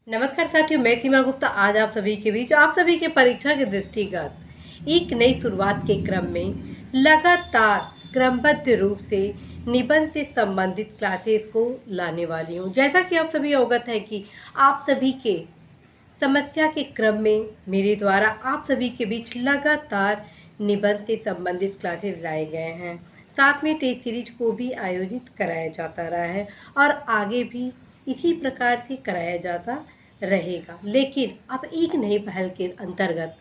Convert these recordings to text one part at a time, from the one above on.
नमस्कार साथियों, मैं सीमा गुप्ता आज आप सभी के बीच आप सभी के परीक्षा के दृष्टिगत एक नई शुरुआत के क्रम में लगातार क्रमबद्ध रूप से निबंध से संबंधित क्लासेस को लाने वाली हूं। जैसा कि आप सभी अवगत है कि आप सभी के समस्या के क्रम में मेरे द्वारा आप सभी के बीच लगातार निबंध से संबंधित क्लासेस लाए गए हैं। साथ में टेस्ट सीरीज को भी आयोजित कराया जाता रहा है और आगे भी इसी प्रकार से कराया जाता रहेगा। लेकिन अब एक नई पहल के अंतर्गत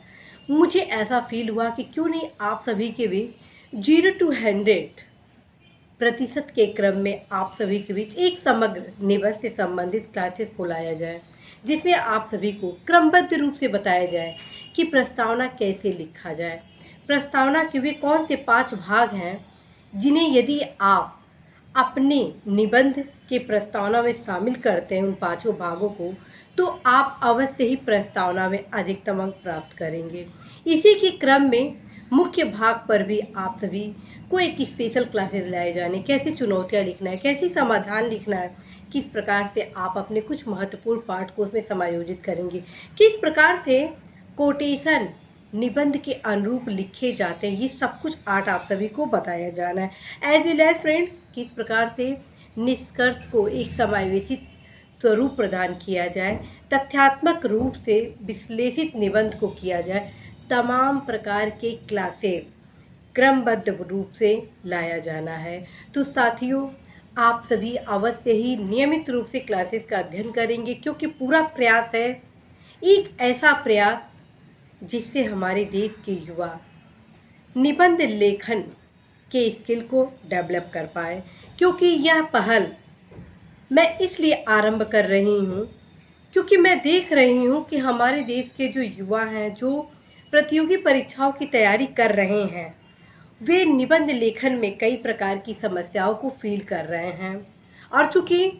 मुझे ऐसा फील हुआ कि क्यों नहीं आप सभी के बीच 0 to 100% के क्रम में आप सभी के बीच एक समग्र निबंध से संबंधित क्लासेस को लाया जाए, जिसमें आप सभी को क्रमबद्ध रूप से बताया जाए कि प्रस्तावना कैसे लिखा जाए। प्रस्तावना के वे कौन से 5 भाग हैं जिन्हें यदि आप अपने निबंध के प्रस्तावना में शामिल करते हैं, उन 5 भागों को, तो आप अवश्य ही प्रस्तावना में अधिकतम अंक प्राप्त करेंगे। इसी के क्रम में मुख्य भाग पर भी आप सभी को एक स्पेशल क्लासेस लाए जाने, कैसे चुनौतियां लिखना है, कैसे समाधान लिखना है, किस प्रकार से आप अपने कुछ महत्वपूर्ण पाठ को उसमें समायोजित करेंगे, किस प्रकार से कोटेशन निबंध के अनुरूप लिखे जाते हैं, ये सब कुछ आज आप सभी को बताया जाना है। एज वेल एज फ्रेंड्स, किस प्रकार से निष्कर्ष को एक समावेशित स्वरूप प्रदान किया जाए, तथ्यात्मक रूप से विश्लेषित निबंध को किया जाए, तमाम प्रकार के क्लासेस क्रमबद्ध रूप से लाया जाना है। तो साथियों, आप सभी अवश्य ही नियमित रूप से क्लासेस का अध्ययन करेंगे, क्योंकि पूरा प्रयास है एक ऐसा प्रयास जिससे हमारे देश के युवा निबंध लेखन के स्किल को डेवलप कर पाए। क्योंकि यह पहल मैं इसलिए आरंभ कर रही हूँ क्योंकि मैं देख रही हूँ कि हमारे देश के जो युवा हैं, जो प्रतियोगी परीक्षाओं की तैयारी कर रहे हैं, वे निबंध लेखन में कई प्रकार की समस्याओं को फील कर रहे हैं। और चूंकि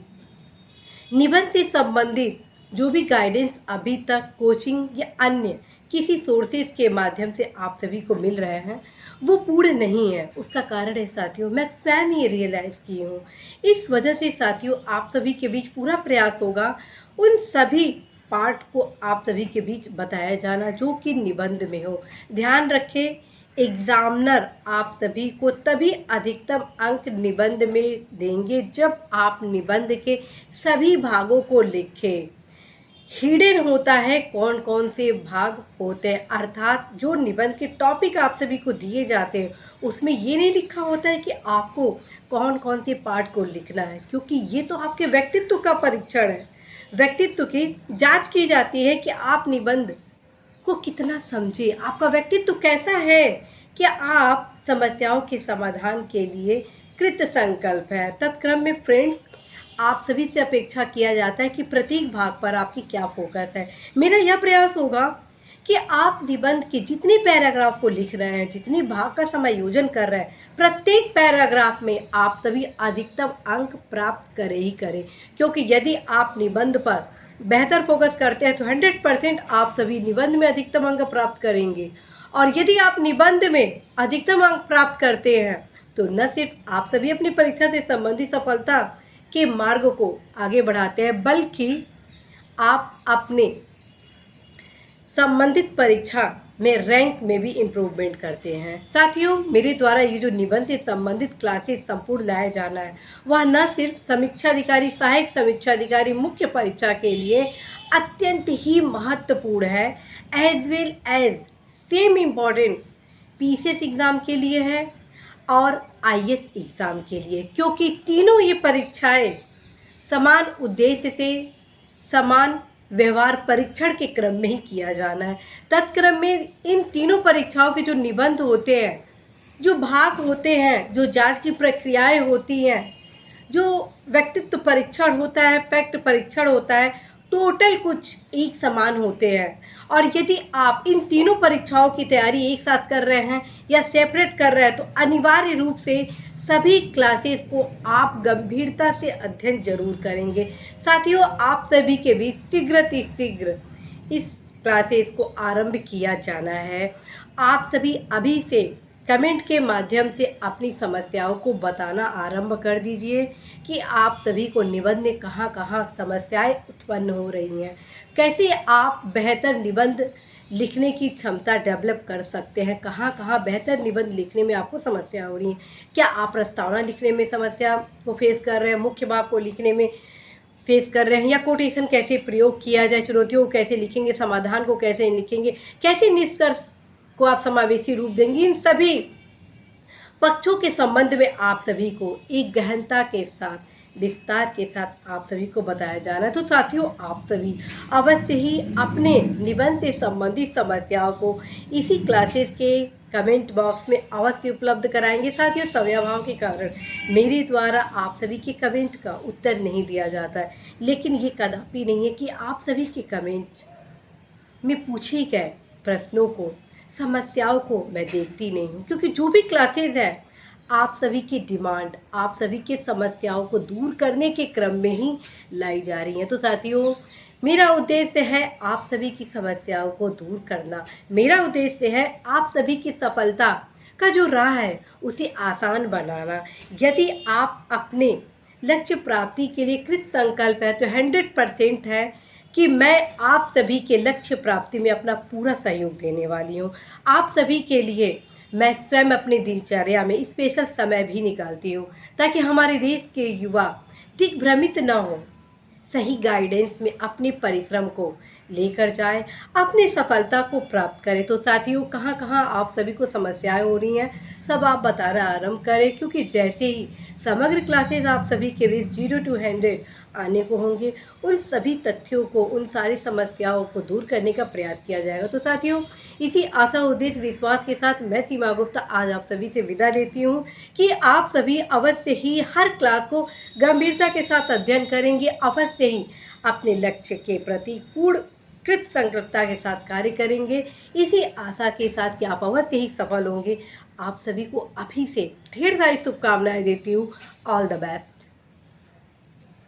निबंध से संबंधित जो भी गाइडेंस अभी तक कोचिंग या अन्य किसी सोर्सेज के माध्यम से आप सभी को मिल रहे हैं, वो पूर्ण नहीं है। उसका कारण है साथियों, मैं स्वयं ये रियलाइज की हूँ। इस वजह से साथियों, आप सभी के बीच पूरा प्रयास होगा उन सभी पार्ट को आप सभी के बीच बताया जाना जो कि निबंध में हो। ध्यान रखें, एग्जामिनर आप सभी को तभी अधिकतम अंक निबंध में देंगे जब आप निबंध के सभी भागों को लिखें। हिडन होता है कौन कौन से भाग होते हैं, अर्थात जो निबंध के टॉपिक आप सभी को दिए जाते हैं उसमें ये नहीं लिखा होता है कि आपको कौन कौन से पार्ट को लिखना है, क्योंकि ये तो आपके व्यक्तित्व का परीक्षण है। व्यक्तित्व की जांच की जाती है कि आप निबंध को कितना समझे, आपका व्यक्तित्व कैसा है, क्या आप समस्याओं के समाधान के लिए कृत संकल्प है। तत्क्रम में फ्रेंड्स, आप सभी से अपेक्षा किया जाता है कि प्रत्येक भाग पर आपकी क्या फोकस है। मेरा यह प्रयास होगा कि आप निबंध के जितने पैराग्राफ को लिख रहे हैं, जितने भाग का समायोजन कर रहे हैं, प्रत्येक पैराग्राफ में आप सभी अधिकतम अंक प्राप्त करें ही करें। क्योंकि यदि आप निबंध पर बेहतर फोकस करते हैं तो 100% आप सभी निबंध में अधिकतम अंक प्राप्त करेंगे। और यदि आप निबंध में अधिकतम अंक प्राप्त करते हैं तो न सिर्फ आप सभी अपनी परीक्षा से संबंधित सफलता के मार्ग को आगे बढ़ाते हैं, बल्कि आप अपने संबंधित परीक्षा में रैंक में भी इम्प्रूवमेंट करते हैं। साथियों, मेरे द्वारा ये जो निबंध से संबंधित क्लासेस संपूर्ण लाया जाना है, वह न सिर्फ समीक्षाधिकारी, सहायक समीक्षाधिकारी मुख्य परीक्षा के लिए अत्यंत ही महत्वपूर्ण है, as well as same important PCS exam के लिए है और आईएएस एग्जाम के लिए, क्योंकि तीनों ये परीक्षाएं समान उद्देश्य से समान व्यवहार परीक्षण के क्रम में ही किया जाना है। तत्क्रम में इन तीनों परीक्षाओं के जो निबंध होते हैं, जो भाग होते हैं, जो जांच की प्रक्रियाएं होती हैं, जो व्यक्तित्व परीक्षण होता है, फैक्ट परीक्षण होता है, टोटल कुछ एक समान होते हैं। और यदि आप इन तीनों परीक्षाओं की तैयारी एक साथ कर रहे हैं या सेपरेट कर रहे हैं तो अनिवार्य रूप से सभी क्लासेस को आप गंभीरता से अध्ययन जरूर करेंगे। साथियों, आप सभी के बीच शीघ्र इस क्लासेस को आरंभ किया जाना है। आप सभी अभी से कमेंट के माध्यम से अपनी समस्याओं को बताना आरंभ कर दीजिए कि आप सभी को निबंध में कहाँ कहाँ समस्याएं उत्पन्न हो रही हैं, कैसे आप बेहतर निबंध लिखने की क्षमता डेवलप कर सकते हैं, कहाँ कहाँ बेहतर निबंध लिखने में आपको समस्या हो रही है। क्या आप प्रस्तावना लिखने में समस्या को फेस कर रहे हैं, मुख्य भाग को लिखने में फेस कर रहे हैं, या कोटेशन कैसे प्रयोग किया जाए, चुनौतियों को कैसे लिखेंगे, समाधान को कैसे लिखेंगे, कैसे निष्कर्ष को आप समावेशी रूप देंगे, इन सभी पक्षों के संबंध में आप सभी को एक गहनता के साथ, विस्तार के साथ आप सभी को बताया जाना है। तो साथियों, आप सभी अवश्य ही अपने निबंध से संबंधित समस्याओं को इसी क्लासेस के कमेंट बॉक्स में अवश्य उपलब्ध कराएंगे। साथियों, समयाभाव के कारण मेरे द्वारा आप सभी के कमेंट का उत्तर नहीं दिया जाता है, लेकिन ये कदापि नहीं है कि आप सभी के कमेंट में पूछे गए प्रश्नों को, समस्याओं को मैं देखती नहीं हूँ, क्योंकि जो भी क्लासेस है आप सभी की डिमांड, आप सभी के समस्याओं को दूर करने के क्रम में ही लाई जा रही हैं। तो साथियों, मेरा उद्देश्य है आप सभी की समस्याओं को दूर करना, मेरा उद्देश्य है आप सभी की सफलता का जो राह है उसे आसान बनाना। यदि आप अपने लक्ष्य प्राप्ति के लिए कृत संकल्प है तो 100% है कि मैं आप सभी के लक्ष्य प्राप्ति में अपना पूरा सहयोग देने वाली हूँ। आप सभी के लिए मैं स्वयं अपनी दिनचर्या में स्पेशल समय भी निकालती हूँ, ताकि हमारे देश के युवा दिग्भ्रमित न हो, सही गाइडेंस में अपने परिश्रम को लेकर जाए, अपनी सफलता को प्राप्त करें। तो साथियों, कहाँ कहाँ आप सभी को समस्याएं हो रही हैं, सब आप बताना आरंभ करें, क्योंकि जैसे ही समग्र क्लासेस आप सभी के बीच 0 to 100 आने को होंगे, उन सभी तथ्यों को, उन सारी समस्याओं को दूर करने का प्रयास किया जाएगा। तो साथियों, इसी आशा, उद्देश्य, विश्वास के साथ मैं सीमा गुप्ता आज आप सभी से विदा लेती हूँ कि आप सभी अवश्य ही हर क्लास को गंभीरता के साथ अध्ययन करेंगे, अवश्य ही अपने लक्ष्य के प्रति पूर्ण कृत संकल्पता के साथ कार्य करेंगे, इसी आशा के साथ कि आप अवश्य ही सफल होंगे। आप सभी को अभी से ढेर सारी शुभकामनाएं देती हूँ। All the best.